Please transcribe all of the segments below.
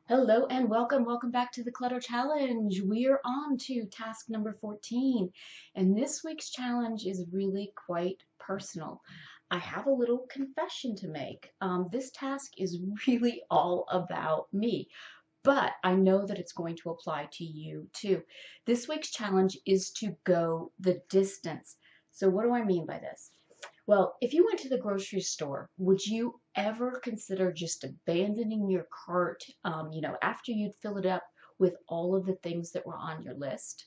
Hello and welcome back to the Clutter Challenge. We are on to task number 14, and this week's challenge is really quite personal. I have a little confession to make. This task is really all about me, but I know that it's going to apply to you too. This week's challenge is to go the distance. So what do I mean by this? Well, if you went to the grocery store, would you ever consider just abandoning your cart, after you'd fill it up with all of the things that were on your list?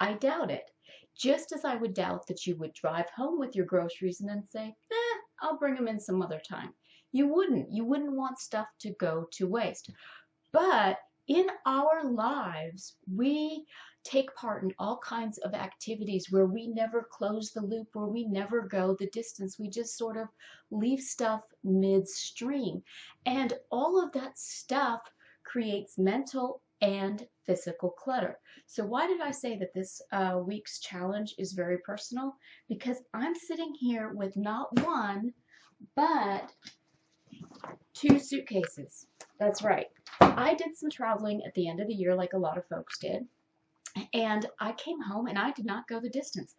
I doubt it. Just as I would doubt that you would drive home with your groceries and then say, I'll bring them in some other time. You wouldn't. You wouldn't want stuff to go to waste. But in our lives, we take part in all kinds of activities where we never close the loop, where we never go the distance. We just sort of leave stuff midstream. And all of that stuff creates mental and physical clutter. So why did I say that this week's challenge is very personal? Because I'm sitting here with not one, but two suitcases. That's right. I did some traveling at the end of the year like a lot of folks did, and I came home and I did not go the distance.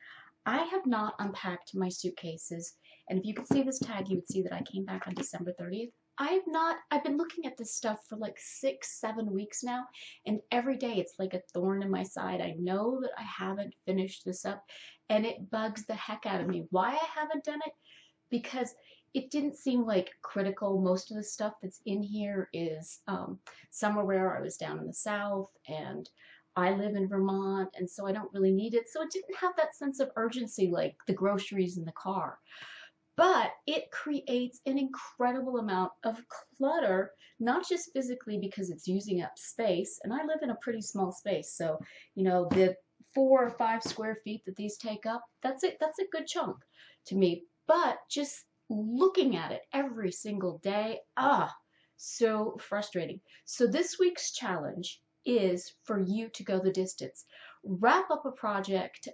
I have not unpacked my suitcases, and if you could see this tag, you would see that I came back on December 30th. I've been looking at this stuff for like 6, 7 weeks now, and every day it's like a thorn in my side. I know that I haven't finished this up, and it bugs the heck out of me. Why I haven't done it? Because it didn't seem like critical. Most of the stuff that's in here is somewhere where I was down in the South, and I live in Vermont, and so I don't really need it. So it didn't have that sense of urgency like the groceries in the car. But it creates an incredible amount of clutter, not just physically because it's using up space, and I live in a pretty small space, so the 4 or 5 square feet that these take up, that's it. That's a good chunk to me. But just looking at it every single day, so frustrating. So this week's challenge is for you to go the distance. Wrap up a project.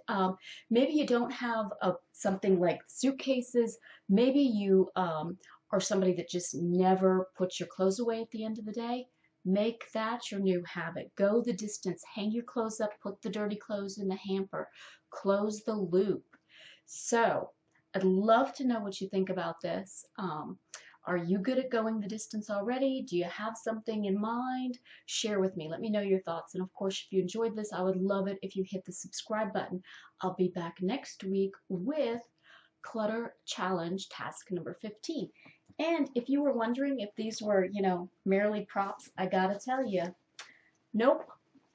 Maybe you don't have something like suitcases. Maybe you are somebody that just never puts your clothes away at the end of the day. Make that your new habit. Go the distance. Hang your clothes up. Put the dirty clothes in the hamper. Close the loop. So I'd love to know what you think about this. Are you good at going the distance already? Do you have something in mind? Share with me. Let me know your thoughts. And of course, if you enjoyed this, I would love it if you hit the subscribe button. I'll be back next week with Clutter Challenge task number 15. And if you were wondering if these were, merely props, I gotta tell you, nope,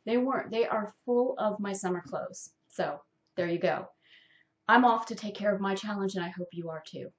they weren't. They are full of my summer clothes. So there you go. I'm off to take care of my challenge, and I hope you are too.